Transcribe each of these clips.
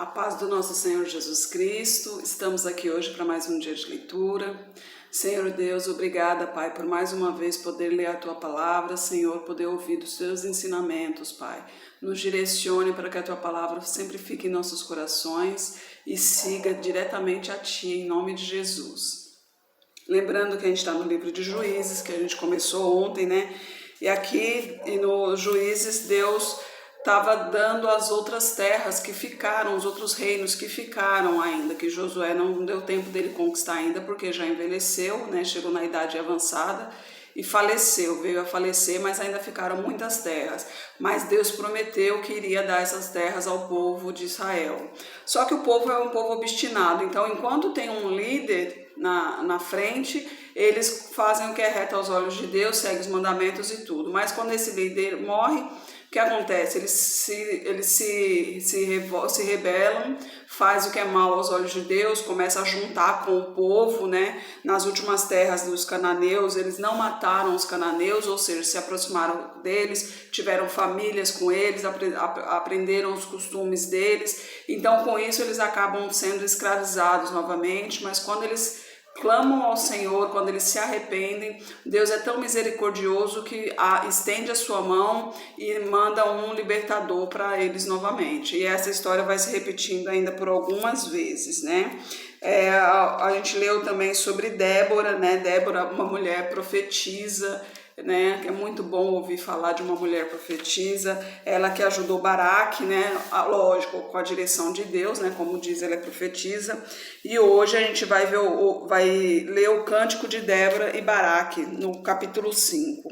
A paz do nosso Senhor Jesus Cristo, estamos aqui hoje para mais um dia de leitura. Senhor Deus, obrigada, Pai, por mais uma vez poder ler a Tua Palavra, Senhor, poder ouvir os Teus ensinamentos, Pai. Nos direcione para que a Tua Palavra sempre fique em nossos corações e siga diretamente a Ti, em nome de Jesus. Lembrando que a gente está no livro de Juízes, que a gente começou ontem, né? E aqui no Juízes, Deus estava dando as outras terras que ficaram, os outros reinos que ficaram ainda, que Josué não deu tempo dele conquistar ainda, porque já envelheceu, né? Chegou na idade avançada e faleceu, veio a falecer, mas ainda ficaram muitas terras. Mas Deus prometeu que iria dar essas terras ao povo de Israel. Só que o povo é um povo obstinado, então enquanto tem um líder na frente, eles fazem o que é reto aos olhos de Deus, seguem os mandamentos e tudo. Mas quando esse líder morre, o que acontece? Eles se rebelam, faz o que é mal aos olhos de Deus, começa a juntar com o povo, né? Nas últimas terras dos cananeus, eles não mataram os cananeus, ou seja, se aproximaram deles, tiveram famílias com eles, aprenderam os costumes deles. Então, com isso, eles acabam sendo escravizados novamente, mas quando eles clamam ao Senhor, quando eles se arrependem, Deus é tão misericordioso que estende a sua mão e manda um libertador para eles novamente. E essa história vai se repetindo ainda por algumas vezes, né? A gente leu também sobre Débora, né? Débora, uma mulher profetisa, né, que é muito bom ouvir falar de uma mulher profetisa, ela que ajudou Baraque, né, lógico, com a direção de Deus, né, como diz, ela é profetisa, e hoje a gente vai ler o Cântico de Débora e Baraque, no capítulo 5.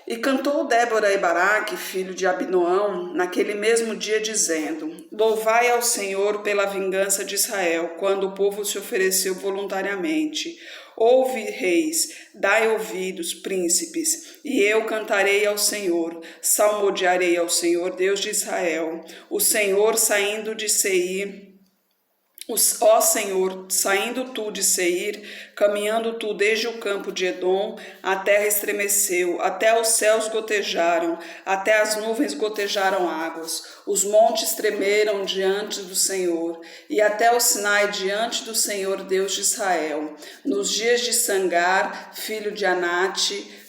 E cantou Débora e Baraque, filho de Abinoão, naquele mesmo dia, dizendo: Louvai ao Senhor pela vingança de Israel, quando o povo se ofereceu voluntariamente. Ouve, reis, dai ouvidos, príncipes, e eu cantarei ao Senhor, salmodiarei ao Senhor, Deus de Israel. O Senhor saindo de Seir, ó Senhor, saindo tu de Seir, caminhando tu desde o campo de Edom, a terra estremeceu, até os céus gotejaram, até as nuvens gotejaram águas, os montes tremeram diante do Senhor, e até o Sinai diante do Senhor Deus de Israel. Nos dias de Sangar, filho de Anate,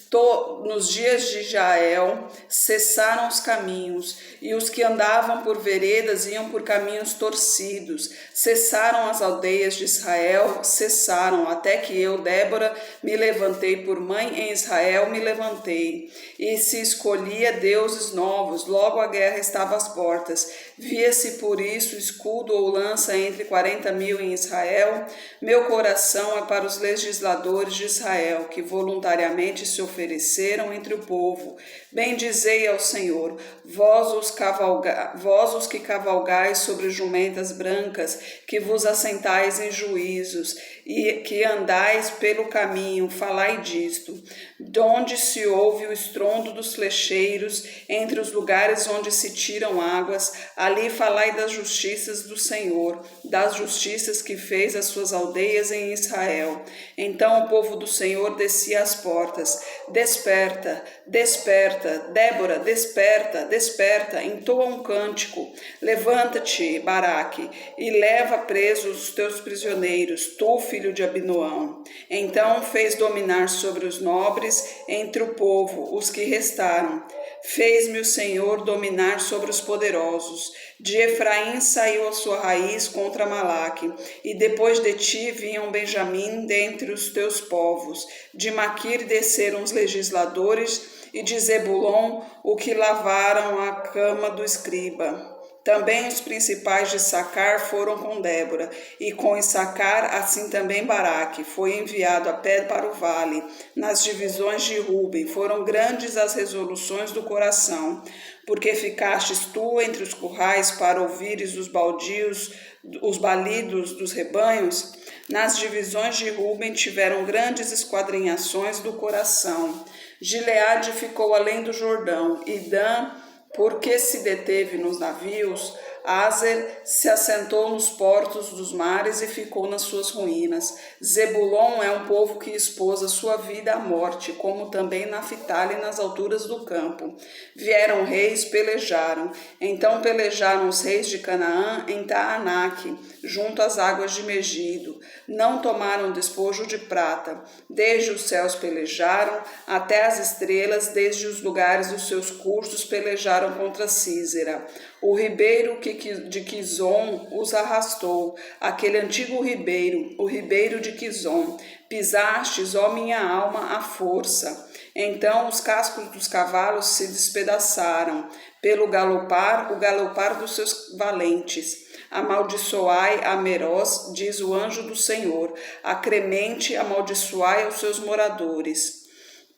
nos dias de Jael, cessaram os caminhos, e os que andavam por veredas iam por caminhos torcidos. Cessaram as aldeias de Israel, cessaram, até que eu, Débora, me levantei por mãe em Israel, me levantei. E se escolhia deuses novos, logo a guerra estava às portas. Via-se por isso escudo ou lança entre 40.000 em Israel. Meu coração é para os legisladores de Israel, que voluntariamente se ofereceram entre o povo. Bendizei ao Senhor, vós os que cavalgais sobre jumentas brancas, que vos assentais em juízos, e que andais pelo caminho, falai disto. Donde se ouve o estrondo dos flecheiros, entre os lugares onde se tiram águas, ali falai das justiças do Senhor, das justiças que fez as suas aldeias em Israel. Então o povo do Senhor descia às portas. Desperta, desperta, Débora, desperta, desperta, entoa um cântico. Levanta-te, Baraque, e leva presos os teus prisioneiros, tu, filho de Abinoão. Então fez dominar sobre os nobres entre o povo, os que restaram. Fez-me o Senhor dominar sobre os poderosos. De Efraim saiu a sua raiz contra Malaque, e depois de ti vinham Benjamim dentre os teus povos. De Maquir desceram os legisladores, e de Zebulon o que lavaram a cama do escriba. Também os principais de Issacar foram com Débora, e com Issacar assim também Baraque foi enviado a pé para o vale. Nas divisões de Ruben foram grandes as resoluções do coração, porque ficastes tu entre os currais para ouvires os baldios, os balidos dos rebanhos. Nas divisões de Ruben tiveram grandes esquadrinhações do coração. Gileade ficou além do Jordão, e Dan, porque se deteve nos navios, Aser se assentou nos portos dos mares e ficou nas suas ruínas. Zebulon é um povo que expôs a sua vida à morte, como também Naphtali nas alturas do campo. Vieram reis, pelejaram. Então pelejaram os reis de Canaã em Taanaque, junto às águas de Megido. Não tomaram despojo de prata. Desde os céus pelejaram, até as estrelas, desde os lugares dos seus cursos pelejaram contra Císera. O ribeiro de Quizon os arrastou, aquele antigo ribeiro, o ribeiro de Quizon. Pisastes, ó minha alma, à força. Então os cascos dos cavalos se despedaçaram, pelo galopar, o galopar dos seus valentes. Amaldiçoai a Meroz, diz o anjo do Senhor, a Cremente amaldiçoai aos seus moradores.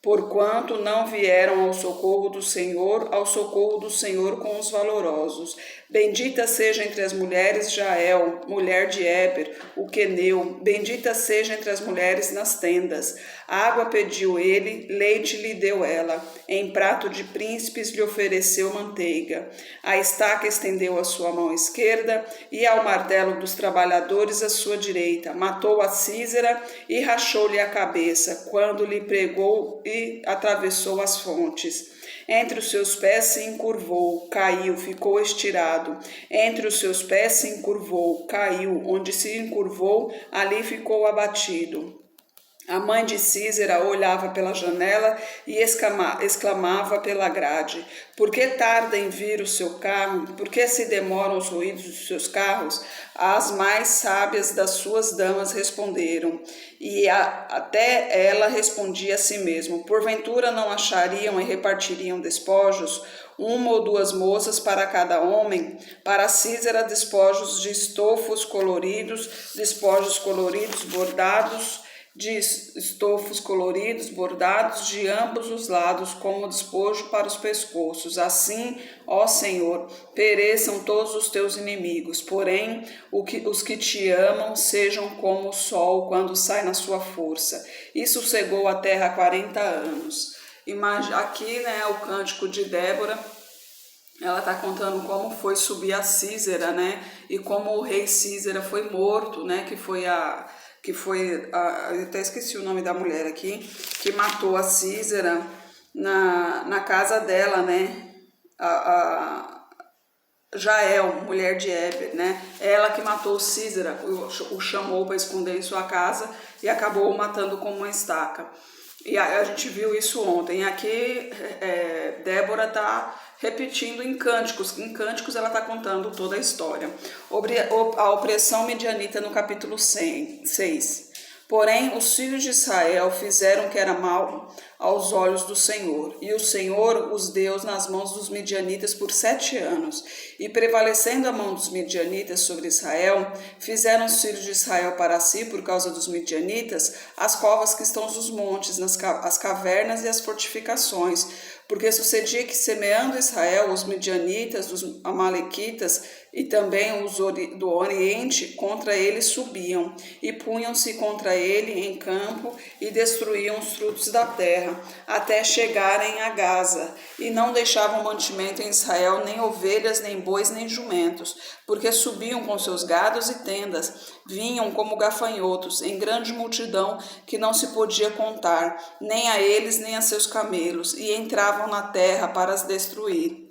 Porquanto não vieram ao socorro do Senhor com os valorosos. Bendita seja entre as mulheres Jael, mulher de Éber, o queneu. Bendita seja entre as mulheres nas tendas. Água pediu ele, leite lhe deu ela. Em prato de príncipes lhe ofereceu manteiga. A estaca estendeu a sua mão esquerda e ao martelo dos trabalhadores a sua direita. Matou a Císera e rachou-lhe a cabeça, quando lhe pregou e atravessou as fontes. Entre os seus pés se encurvou, caiu, ficou estirado. Entre os seus pés se encurvou, caiu. Onde se encurvou, ali ficou abatido. A mãe de Císera olhava pela janela e exclamava pela grade: por que tarda em vir o seu carro? Por que se demoram os ruídos dos seus carros? As mais sábias das suas damas responderam, e até ela respondia a si mesma: porventura não achariam e repartiriam despojos? Uma ou duas moças para cada homem? Para Císera, despojos de estofos coloridos bordados, de estofos coloridos, bordados de ambos os lados, como despojo para os pescoços. Assim, ó Senhor, pereçam todos os teus inimigos, porém os que te amam sejam como o sol quando sai na sua força. Isso cegou a terra há 40 anos. Aqui, né, o cântico de Débora, ela está contando como foi subir a Císera, né, e como o rei Císera foi morto, né, eu até esqueci o nome da mulher aqui, que matou a Císera na casa dela, né, a Jael, mulher de Éber, né, ela que matou Císera, o chamou para esconder em sua casa e acabou o matando com uma estaca. E a gente viu isso ontem. Aqui Débora está repetindo em Cânticos. Em Cânticos ela está contando toda a história. A opressão midianita no capítulo 6. Porém, os filhos de Israel fizeram o que era mal aos olhos do Senhor, e o Senhor os deu nas mãos dos midianitas por 7 anos. E prevalecendo a mão dos midianitas sobre Israel, fizeram os filhos de Israel para si, por causa dos midianitas, as covas que estão nos montes, as cavernas e as fortificações. Porque sucedia que, semeando Israel, os midianitas, os amalequitas e também os do Oriente contra ele subiam, e punham-se contra ele em campo e destruíam os frutos da terra, até chegarem a Gaza, e não deixavam mantimento em Israel, nem ovelhas, nem bois, nem jumentos, porque subiam com seus gados e tendas, vinham como gafanhotos, em grande multidão que não se podia contar, nem a eles, nem a seus camelos, e entravam na terra para as destruir.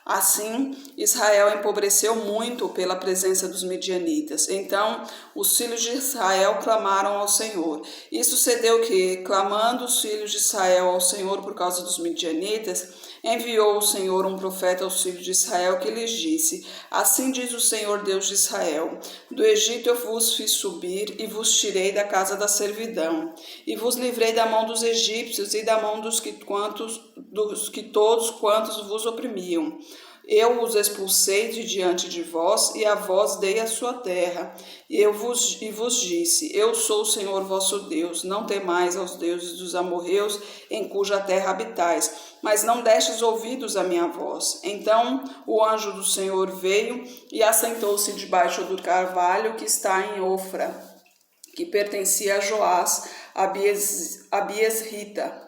Assim, Israel empobreceu muito pela presença dos midianitas. Então, os filhos de Israel clamaram ao Senhor. E sucedeu que, clamando os filhos de Israel ao Senhor por causa dos midianitas, enviou o Senhor um profeta aos filhos de Israel que lhes disse: assim diz o Senhor Deus de Israel: do Egito eu vos fiz subir e vos tirei da casa da servidão, e vos livrei da mão dos egípcios e da mão dos que todos quantos vos oprimiam. Eu os expulsei de diante de vós, e a vós dei a sua terra. E vos disse: eu sou o Senhor vosso Deus, não temais aos deuses dos amorreus, em cuja terra habitais, mas não destes ouvidos à minha voz. Então o anjo do Senhor veio e assentou-se debaixo do carvalho que está em Ofra, que pertencia a Joás, a Biesrita.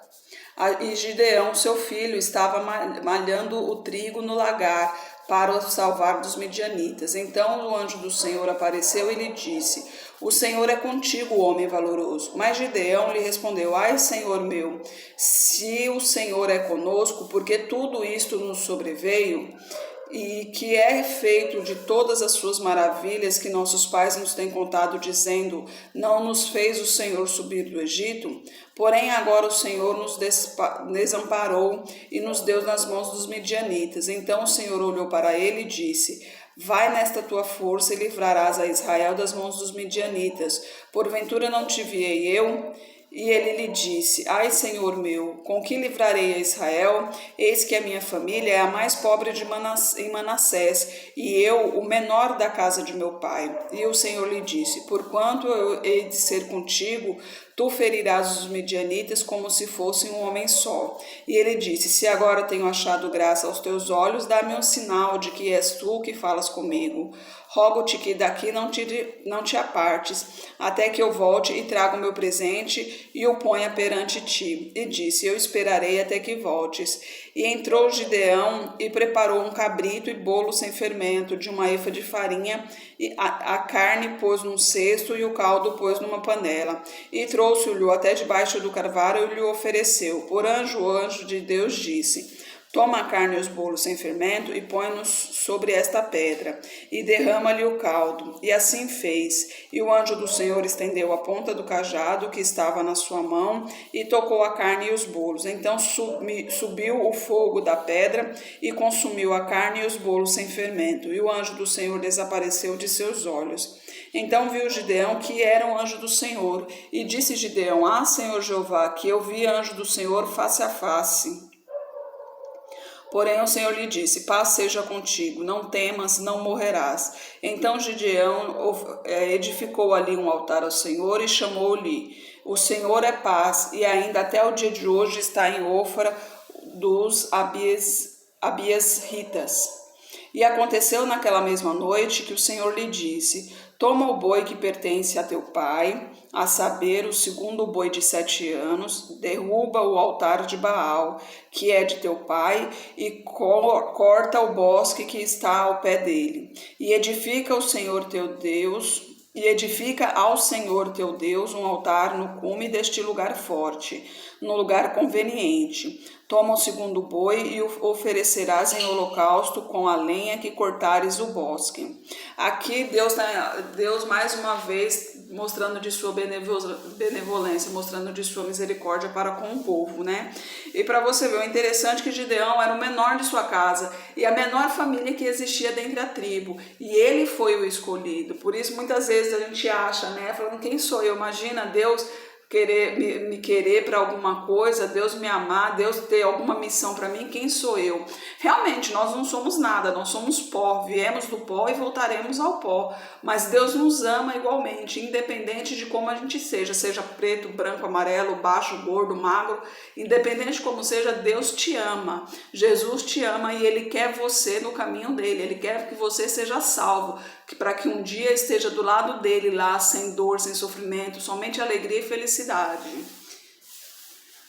E Gideão, seu filho, estava malhando o trigo no lagar. para o salvar dos midianitas. Então o anjo do Senhor apareceu e lhe disse: o Senhor é contigo, homem valoroso. Mas Gideão lhe respondeu: ai, Senhor meu, se o Senhor é conosco, porque tudo isto nos sobreveio, e que é feito de todas as suas maravilhas que nossos pais nos têm contado, dizendo: não nos fez o Senhor subir do Egito? Porém agora o Senhor nos desamparou e nos deu nas mãos dos midianitas. Então o Senhor olhou para ele e disse: vai nesta tua força e livrarás a Israel das mãos dos midianitas. Porventura não te enviei eu? E ele lhe disse: ai, Senhor meu, com que livrarei a Israel? Eis que a minha família é a mais pobre em Manassés, e eu o menor da casa de meu pai. E o Senhor lhe disse: porquanto eu hei de ser contigo, tu ferirás os midianitas como se fossem um homem só. E ele disse: se agora tenho achado graça aos teus olhos, dá-me um sinal de que és tu que falas comigo. Rogo-te que daqui não te apartes, até que eu volte e traga o meu presente e o ponha perante ti. E disse: eu esperarei até que voltes. E entrou Gideão e preparou um cabrito e bolo sem fermento, de uma efa de farinha, e a carne pôs num cesto e o caldo pôs numa panela. E trouxe-o até debaixo do carvalho e lhe ofereceu. Por anjo, o anjo de Deus disse: toma a carne e os bolos sem fermento e põe-nos sobre esta pedra, e derrama-lhe o caldo. E assim fez. E o anjo do Senhor estendeu a ponta do cajado que estava na sua mão e tocou a carne e os bolos. Então subiu o fogo da pedra e consumiu a carne e os bolos sem fermento. E o anjo do Senhor desapareceu de seus olhos. Então viu Gideão que era um anjo do Senhor. E disse Gideão: ah, Senhor Jeová, que eu vi anjo do Senhor face a face. Porém o Senhor lhe disse: paz seja contigo, não temas, não morrerás. Então Gideão edificou ali um altar ao Senhor e chamou-lhe: o Senhor é paz, e ainda até o dia de hoje está em Ofra dos Abiesritas. E aconteceu naquela mesma noite que o Senhor lhe disse: toma o boi que pertence a teu pai, a saber, o segundo boi de 7 anos, derruba o altar de Baal, que é de teu pai, e corta o bosque que está ao pé dele. E edifica ao Senhor teu Deus um altar no cume deste lugar forte, no lugar conveniente. Toma o segundo boi e o oferecerás em holocausto com a lenha que cortares o bosque. Aqui Deus mais uma vez mostrando de sua benevolência, mostrando de sua misericórdia para com o povo, né? E para você ver, o interessante é que Gideão era o menor de sua casa e a menor família que existia dentre a tribo, e ele foi o escolhido. Por isso muitas vezes a gente acha, né, falando: quem sou eu? Imagina Deus me querer para alguma coisa, Deus me amar, Deus ter alguma missão para mim, quem sou eu? Realmente nós não somos nada, nós somos pó, viemos do pó e voltaremos ao pó, mas Deus nos ama igualmente, independente de como a gente seja preto, branco, amarelo, baixo, gordo, magro, independente de como seja, Deus te ama, Jesus te ama e Ele quer você no caminho dele, Ele quer que você seja salvo, para que um dia esteja do lado dele lá, sem dor, sem sofrimento, somente alegria e felicidade.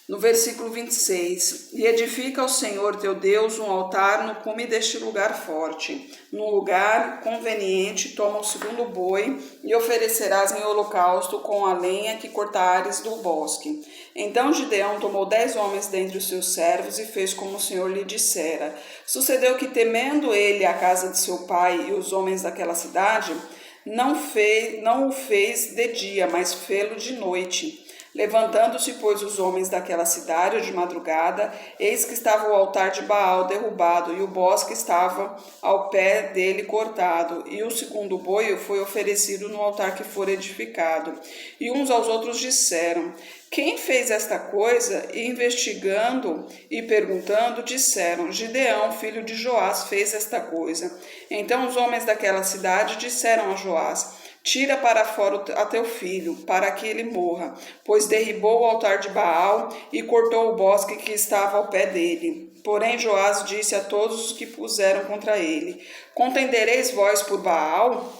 No versículo 26, e edifica ao Senhor teu Deus um altar no cume deste lugar forte. No lugar conveniente toma o segundo boi e oferecerás em holocausto com a lenha que cortares do bosque. Então Gideão tomou 10 homens dentre os seus servos e fez como o Senhor lhe dissera. Sucedeu que, temendo ele a casa de seu pai e os homens daquela cidade, não o fez de dia, mas fê-lo de noite. Levantando-se, pois, os homens daquela cidade de madrugada, eis que estava o altar de Baal derrubado, e o bosque estava ao pé dele cortado, e o segundo boi foi oferecido no altar que fora edificado. E uns aos outros disseram: quem fez esta coisa? E investigando e perguntando, disseram: Gideão, filho de Joás, fez esta coisa. Então os homens daquela cidade disseram a Joás: tira para fora a teu filho, para que ele morra, pois derribou o altar de Baal e cortou o bosque que estava ao pé dele. Porém Joás disse a todos os que puseram contra ele: contendereis vós por Baal?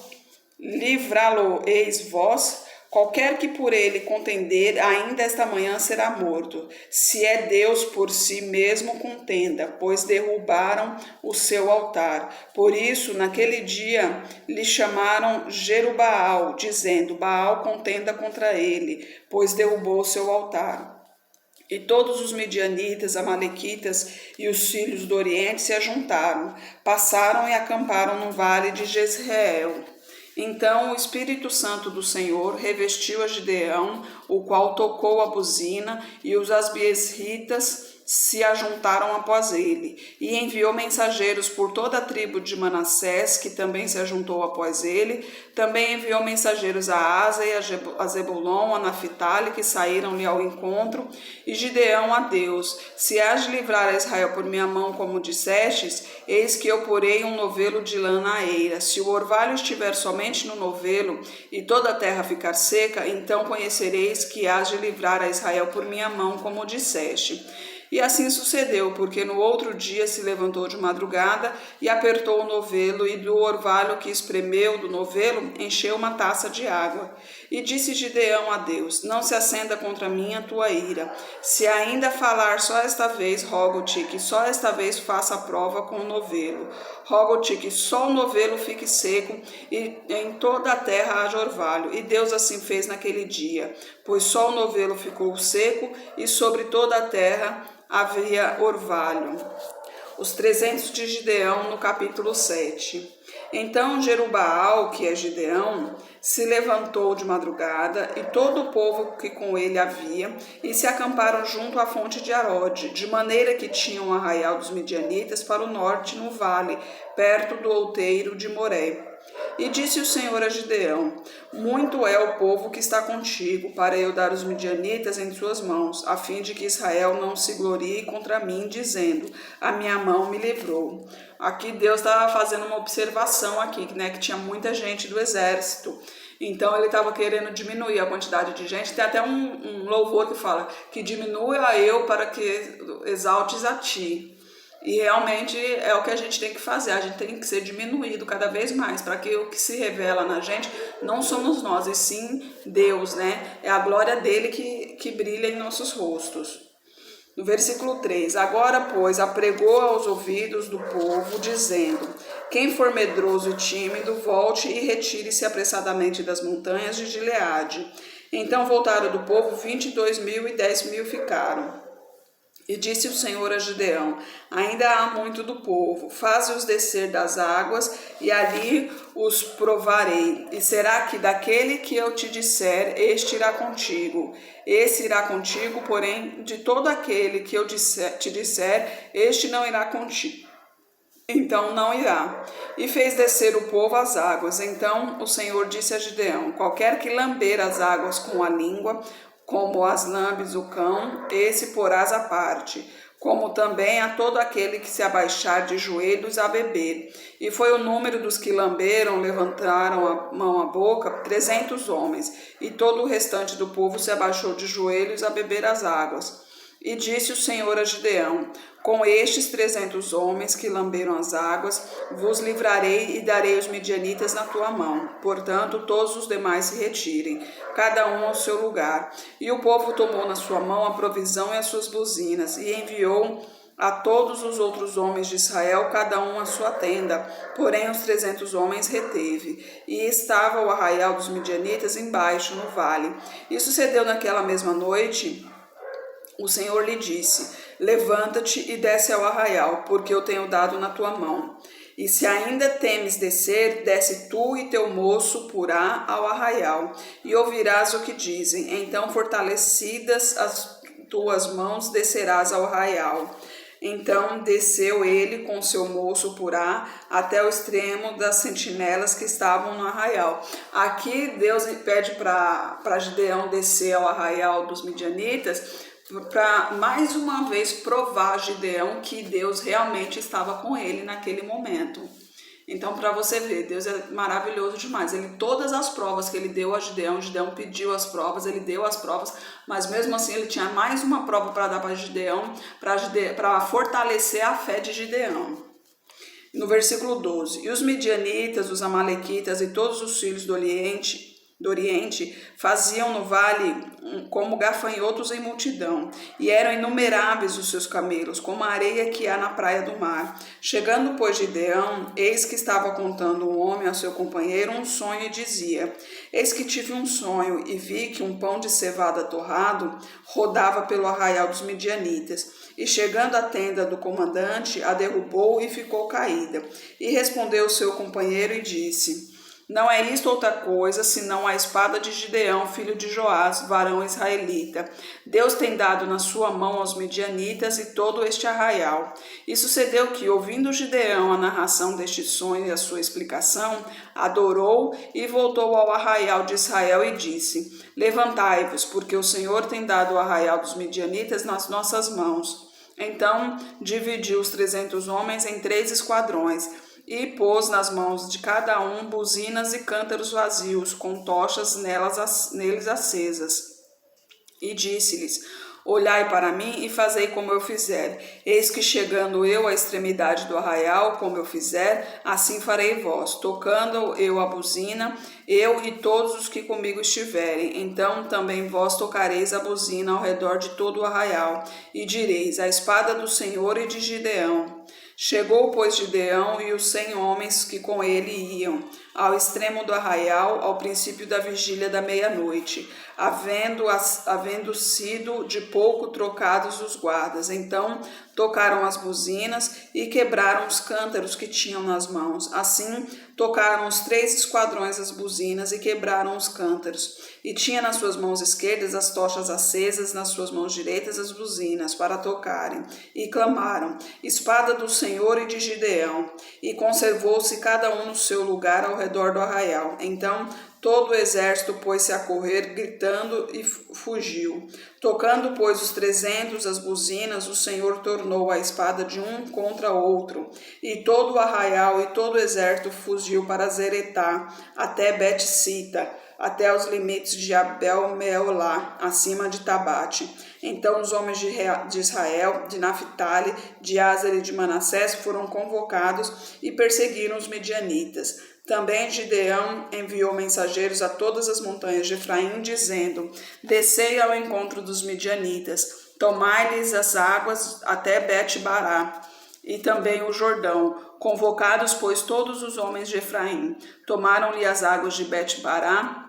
Livrá-lo-eis vós? Qualquer que por ele contender, ainda esta manhã será morto. Se é Deus por si mesmo, contenda, pois derrubaram o seu altar. Por isso, naquele dia, lhe chamaram Jerubaal, dizendo: Baal contenda contra ele, pois derrubou o seu altar. E todos os midianitas, amalequitas e os filhos do Oriente se ajuntaram, passaram e acamparam no vale de Jezreel. Então o Espírito Santo do Senhor revestiu a Gideão, o qual tocou a buzina, e os asbiesritas se ajuntaram após ele, e enviou mensageiros por toda a tribo de Manassés, que também se ajuntou após ele. Também enviou mensageiros a Asa e a Zebulon, a Naphtali, que saíram-lhe ao encontro. E Gideão a Deus: se hás de livrar a Israel por minha mão, como dissestes, eis que eu porei um novelo de lã na eira. Se o orvalho estiver somente no novelo, e toda a terra ficar seca, então conhecereis que hás de livrar a Israel por minha mão, como disseste. E assim sucedeu, porque no outro dia se levantou de madrugada e apertou o novelo, e do orvalho que espremeu do novelo encheu uma taça de água. E disse Gideão a Deus: não se acenda contra mim a tua ira. Se ainda falar só esta vez, rogo-te que só esta vez faça a prova com o novelo. Rogo-te que só o novelo fique seco e em toda a terra haja orvalho. E Deus assim fez naquele dia, pois só o novelo ficou seco e sobre toda a terra havia orvalho. Os 300 de Gideão, no capítulo 7. Então Jerubaal, que é Gideão, se levantou de madrugada, e todo o povo que com ele havia, e se acamparam junto à fonte de Arode, de maneira que tinham o arraial dos midianitas para o norte, no vale, perto do outeiro de Moré. E disse o Senhor a Gideão: muito é o povo que está contigo, para eu dar os midianitas em suas mãos, a fim de que Israel não se glorie contra mim, dizendo: a minha mão me livrou. Aqui Deus está fazendo uma observação aqui, né, que tinha muita gente do exército. Então ele estava querendo diminuir a quantidade de gente. Tem até um louvor que fala que diminua eu para que exaltes a ti. E realmente é o que a gente tem que fazer, a gente tem que ser diminuído cada vez mais, para que o que se revela na gente não somos nós, e sim Deus, né? É a glória dele que brilha em nossos rostos. No versículo 3, agora, pois, apregou aos ouvidos do povo, dizendo: quem for medroso e tímido, volte e retire-se apressadamente das montanhas de Gileade. Então voltaram do povo 22.000 e 10.000 ficaram. E disse o Senhor a Gideão: ainda há muito do povo, faze-os descer das águas, e ali os provarei. E será que daquele que eu te disser, este irá contigo. Esse irá contigo, porém, de todo aquele que eu te disser, este não irá contigo. Então não irá. E fez descer o povo às águas. Então o Senhor disse a Gideão: qualquer que lamber as águas com a língua, como as lambes o cão, esse porás à parte, como também a todo aquele que se abaixar de joelhos a beber. E foi o número dos que lamberam, levantaram a mão à boca, 300 homens, e todo o restante do povo se abaixou de joelhos a beber as águas. E disse o Senhor a Gideão: com estes 300 homens que lamberam as águas, vos livrarei e darei os midianitas na tua mão. Portanto, todos os demais se retirem, cada um ao seu lugar. E o povo tomou na sua mão a provisão e as suas buzinas, e enviou a todos os outros homens de Israel, cada um a sua tenda. Porém, os 300 homens reteve. E estava o arraial dos midianitas embaixo, no vale. E sucedeu naquela mesma noite, o Senhor lhe disse: levanta-te e desce ao arraial, porque eu tenho dado na tua mão. E se ainda temes descer, desce tu e teu moço Purá ao arraial, e ouvirás o que dizem. Então, fortalecidas as tuas mãos, descerás ao arraial. Então desceu ele com seu moço Purá até o extremo das sentinelas que estavam no arraial. Aqui Deus pede para Gideão descer ao arraial dos midianitas, para mais uma vez provar a Gideão que Deus realmente estava com ele naquele momento. Então, para você ver, Deus é maravilhoso demais. Todas as provas que ele deu a Gideão, Gideão pediu as provas, ele deu as provas, mas mesmo assim ele tinha mais uma prova para dar para Gideão, para fortalecer a fé de Gideão. No versículo 12, e os midianitas, os amalequitas e todos os filhos do Oriente do Oriente faziam no vale como gafanhotos em multidão, e eram inumeráveis os seus camelos, como a areia que há na praia do mar. Chegando, pois, Gideão, eis que estava contando um homem a seu companheiro um sonho e dizia: Eis que tive um sonho e vi que um pão de cevada torrado rodava pelo arraial dos midianitas. E chegando à tenda do comandante, a derrubou e ficou caída. E respondeu seu companheiro e disse: Não é isto outra coisa, senão a espada de Gideão, filho de Joás, varão israelita. Deus tem dado na sua mão aos midianitas e todo este arraial. E sucedeu que, ouvindo Gideão a narração deste sonho e a sua explicação, adorou e voltou ao arraial de Israel e disse: Levantai-vos, porque o Senhor tem dado o arraial dos midianitas nas nossas mãos. Então dividiu os 300 homens em 3 esquadrões, e pôs nas mãos de cada um buzinas e cântaros vazios, com tochas neles acesas. E disse-lhes: Olhai para mim e fazei como eu fizer. Eis que chegando eu à extremidade do arraial, como eu fizer, assim farei vós, tocando eu a buzina, eu e todos os que comigo estiverem. Então também vós tocareis a buzina ao redor de todo o arraial, e direis: A espada do Senhor e de Gideão. Chegou, pois, Gideão e os 100 homens que com ele iam, ao extremo do arraial, ao princípio da vigília da meia-noite, havendo sido de pouco trocados os guardas. Então tocaram as buzinas e quebraram os cântaros que tinham nas mãos. Assim tocaram os 3 esquadrões as buzinas e quebraram os cântaros. E tinha nas suas mãos esquerdas as tochas acesas, nas suas mãos direitas as buzinas, para tocarem. E clamaram: Espada do Senhor e de Gideão. E conservou-se cada um no seu lugar ao redor do arraial. Então todo o exército pôs-se a correr, gritando, e fugiu. Tocando, pois, os 300 as buzinas, o Senhor tornou a espada de um contra outro. E todo o arraial e todo o exército fugiu para Zeretá, até Bet-sita, até os limites de Abel-meolá, acima de Tabate. Então os homens de Israel, de Naphtali, de Aser e de Manassés foram convocados e perseguiram os midianitas. Também Gideão enviou mensageiros a todas as montanhas de Efraim, dizendo: Descei ao encontro dos midianitas, tomai-lhes as águas até Bet-bará, e também o Jordão. Convocados, pois, todos os homens de Efraim, tomaram-lhe as águas de Bet-bará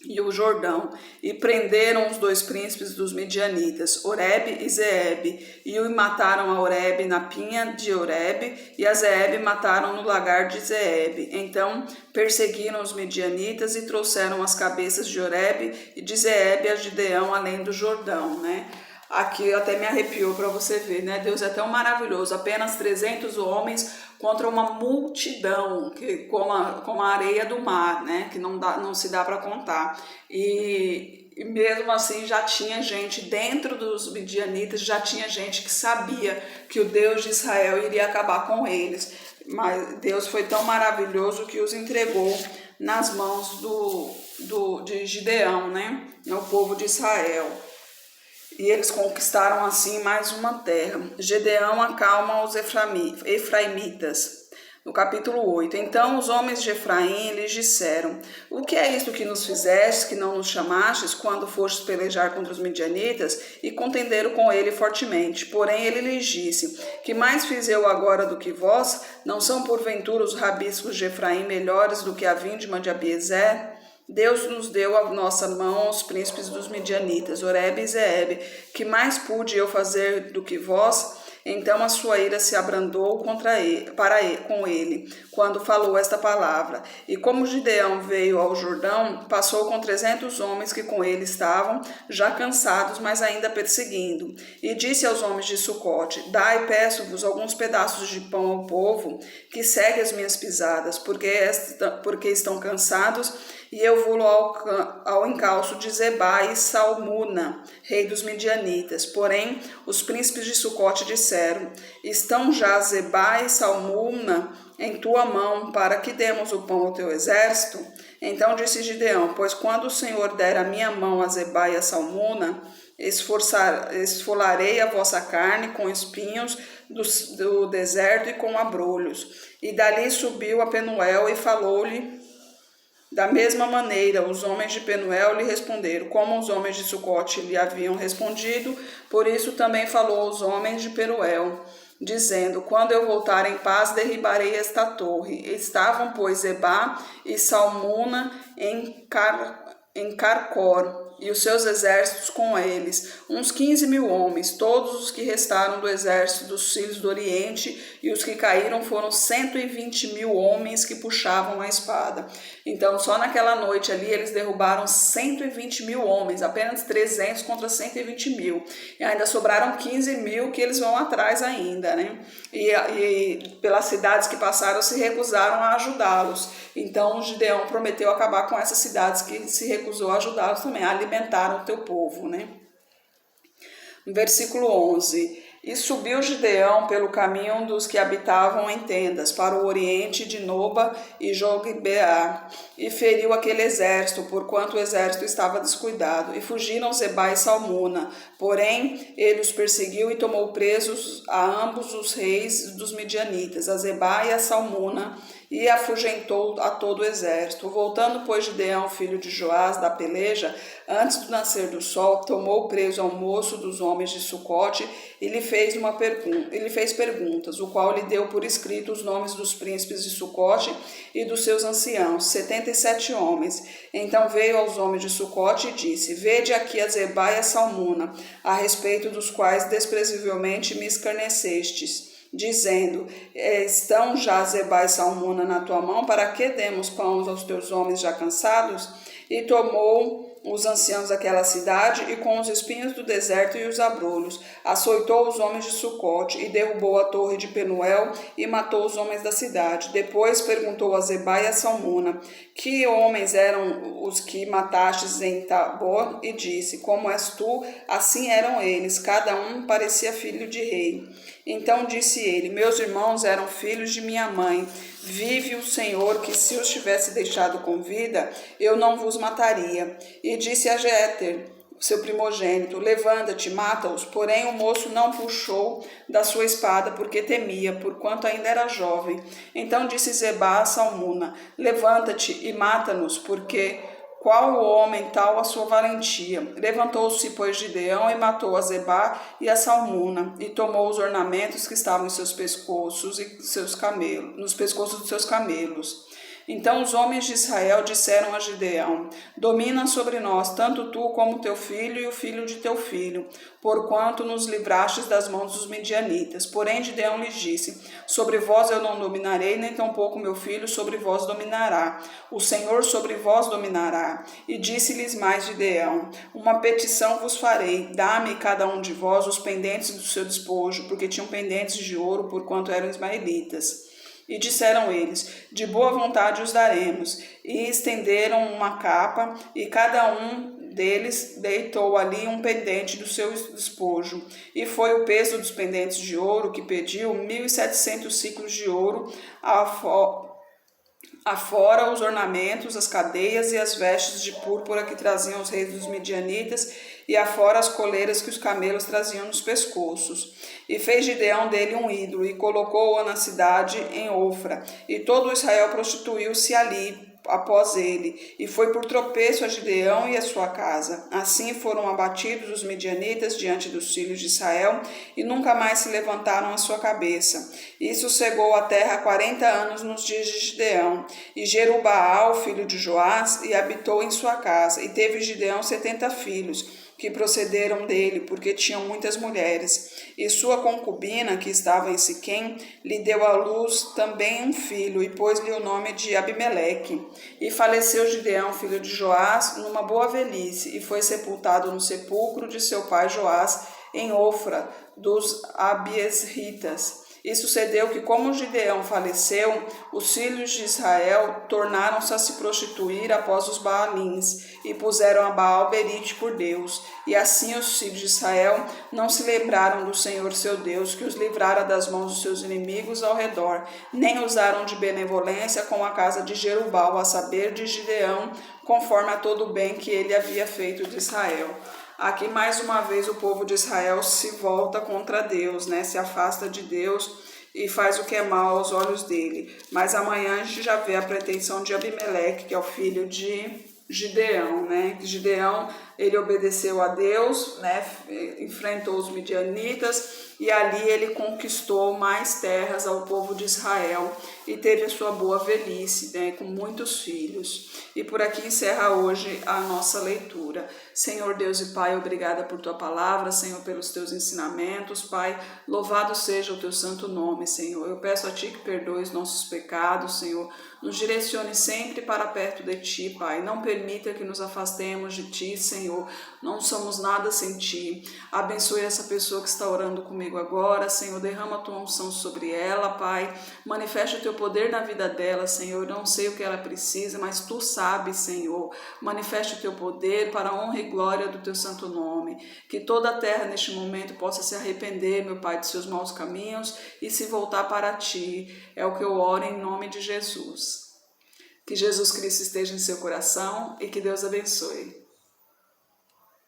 e o Jordão, e prenderam os 2 príncipes dos midianitas, Oreb e Zeeb, e o mataram a Oreb na pinha de Oreb, e a Zeeb mataram no lagar de Zeeb. Então perseguiram os midianitas e trouxeram as cabeças de Oreb e de Zeeb a Gideão, além do Jordão, né? Aqui até me arrepiou para você ver, né? Deus é tão maravilhoso, apenas 300 homens contra uma multidão, como a areia do mar, né? Que não se dá para contar. E mesmo assim já tinha gente dentro dos midianitas, já tinha gente que sabia que o Deus de Israel iria acabar com eles. Mas Deus foi tão maravilhoso que os entregou nas mãos de Gideão, né? O povo de Israel. E eles conquistaram assim mais uma terra. Gedeão acalma os efraimitas. No capítulo 8. Então os homens de Efraim lhes disseram: O que é isto que nos fizestes, que não nos chamastes, quando fostes pelejar contra os midianitas? E contenderam com ele fortemente. Porém ele lhes disse: Que mais fiz eu agora do que vós? Não são porventura os rabiscos de Efraim melhores do que a vindima de Abiezer? Deus nos deu a nossa mão os príncipes dos midianitas, Oreb e Zeeb. Que mais pude eu fazer do que vós? Então a sua ira se abrandou com ele, quando falou esta palavra. E como Gideão veio ao Jordão, passou com 300 homens que com ele estavam, já cansados, mas ainda perseguindo. E disse aos homens de Sucote: Dai, peço-vos, alguns pedaços de pão ao povo, que segue as minhas pisadas, porque estão cansados, e eu vou ao encalço de Zebá e Salmuna, rei dos midianitas. Porém, os príncipes de Sucote disseram: Estão já Zebá e Salmuna em tua mão, para que demos o pão ao teu exército? Então disse Gideão: Pois quando o Senhor der a minha mão a Zebá e a Salmuna, esfolarei a vossa carne com espinhos do deserto e com abrolhos. E dali subiu a Penuel e falou-lhe Da mesma maneira, os homens de Penuel lhe responderam, como os homens de Sucote lhe haviam respondido, por isso também falou aos homens de Penuel, dizendo, quando eu voltar em paz, derribarei esta torre. Estavam, pois, Zebá e Salmuna em Carcor, e os seus exércitos com eles, uns 15.000 homens, todos os que restaram do exército dos filhos do Oriente, e os que caíram foram 120.000 homens que puxavam a espada. Então, só naquela noite ali, eles derrubaram 120.000 homens, apenas 300 contra 120.000, e ainda sobraram 15.000 que eles vão atrás ainda, né? E pelas cidades que passaram, se recusaram a ajudá-los. Então, Gideão prometeu acabar com essas cidades que se recusou a ajudá-los também, a alimentar o teu povo, né? Versículo 11. E subiu Gideão pelo caminho dos que habitavam em tendas, para o oriente de Noba e Jogbeá, e feriu aquele exército, porquanto o exército estava descuidado. E fugiram Zebá e Salmuna, porém ele os perseguiu e tomou presos a ambos os reis dos midianitas, a Zebá e a Salmuna, e afugentou a todo o exército. Voltando, pois, Gideão, filho de Joás, da peleja, antes do nascer do sol, tomou preso ao moço dos homens de Sucote e lhe fez perguntas, o qual lhe deu por escrito os nomes dos príncipes de Sucote e dos seus anciãos, 77 homens. Então veio aos homens de Sucote e disse, vede aqui a Zebá e a Salmuna, a respeito dos quais desprezivelmente me escarnecestes, dizendo, estão já Zebá e Salmuna na tua mão, para que demos pão aos teus homens já cansados? E tomou os anciãos daquela cidade, e com os espinhos do deserto e os abrolhos, açoitou os homens de Sucote, e derrubou a torre de Penuel, e matou os homens da cidade. Depois perguntou a Zebá e a Salmuna, que homens eram os que matastes em Tabor? E disse, como és tu, assim eram eles, cada um parecia filho de rei. Então disse ele, meus irmãos eram filhos de minha mãe, vive o Senhor, que se os tivesse deixado com vida, eu não vos mataria. E disse a Jeter, seu primogênito, levanta-te, mata-os. Porém o moço não puxou da sua espada, porque temia, porquanto ainda era jovem. Então disse Zebá a Salmuna, levanta-te e mata-nos, porque qual o homem tal a sua valentia? Levantou-se, pois, Gideão e matou a Zebá e a Salmuna, e tomou os ornamentos que estavam em seus pescoços e seus camelos, nos pescoços dos seus camelos. Então os homens de Israel disseram a Gideão, domina sobre nós, tanto tu como teu filho e o filho de teu filho, porquanto nos livrastes das mãos dos midianitas. Porém Gideão lhes disse, sobre vós eu não dominarei, nem tampouco meu filho sobre vós dominará. O Senhor sobre vós dominará. E disse-lhes mais Gideão, uma petição vos farei, dá-me cada um de vós os pendentes do seu despojo, porque tinham pendentes de ouro, porquanto eram ismaelitas. E disseram eles, de boa vontade os daremos. E estenderam uma capa, e cada um deles deitou ali um pendente do seu despojo. E foi o peso dos pendentes de ouro que pediu 1.700 ciclos de ouro, afora os ornamentos, as cadeias e as vestes de púrpura que traziam os reis dos midianitas, e afora as coleiras que os camelos traziam nos pescoços. E fez Gideão dele um ídolo, e colocou-o na cidade em Ofra, e todo Israel prostituiu-se ali após ele, e foi por tropeço a Gideão e a sua casa. Assim foram abatidos os midianitas diante dos filhos de Israel, e nunca mais se levantaram a sua cabeça. Isso cegou a terra 40 anos nos dias de Gideão. E Jerubaal, filho de Joás, e habitou em sua casa, e teve Gideão 70 filhos, que procederam dele, porque tinham muitas mulheres. E sua concubina, que estava em Siquém, lhe deu à luz também um filho, e pôs-lhe o nome de Abimeleque. E faleceu Gideão, filho de Joás, numa boa velhice, e foi sepultado no sepulcro de seu pai Joás, em Ofra, dos Abiesritas. E sucedeu que, como Gideão faleceu, os filhos de Israel tornaram-se a se prostituir após os Baalins, e puseram a Baal Berite por Deus. E assim os filhos de Israel não se lembraram do Senhor seu Deus, que os livrara das mãos dos seus inimigos ao redor, nem usaram de benevolência com a casa de Jerubal, a saber, de Gideão, conforme a todo o bem que ele havia feito de Israel. Aqui mais uma vez o povo de Israel se volta contra Deus, né? Se afasta de Deus e faz o que é mal aos olhos dele. Mas amanhã a gente já vê a pretensão de Abimeleque, que é o filho de Gideão, né? Gideão, ele obedeceu a Deus, né? Enfrentou os midianitas e ali ele conquistou mais terras ao povo de Israel e teve a sua boa velhice, né? Com muitos filhos. E por aqui encerra hoje a nossa leitura. Senhor Deus e Pai, obrigada por tua palavra, Senhor, pelos teus ensinamentos, Pai. Louvado seja o teu santo nome, Senhor. Eu peço a ti que perdoe os nossos pecados, Senhor. Nos direcione sempre para perto de ti, Pai. Não permita que nos afastemos de ti, Senhor. Não somos nada sem ti. Abençoe essa pessoa que está orando comigo agora, Senhor. Derrama a tua unção sobre ela, Pai. Manifeste o teu poder na vida dela, Senhor. Eu não sei o que ela precisa, mas tu sabes, Senhor. Manifeste o teu poder para a honra e glória do teu santo nome. Que toda a terra neste momento possa se arrepender, meu Pai, de seus maus caminhos e se voltar para ti. É o que eu oro em nome de Jesus. Que Jesus Cristo esteja em seu coração e que Deus abençoe.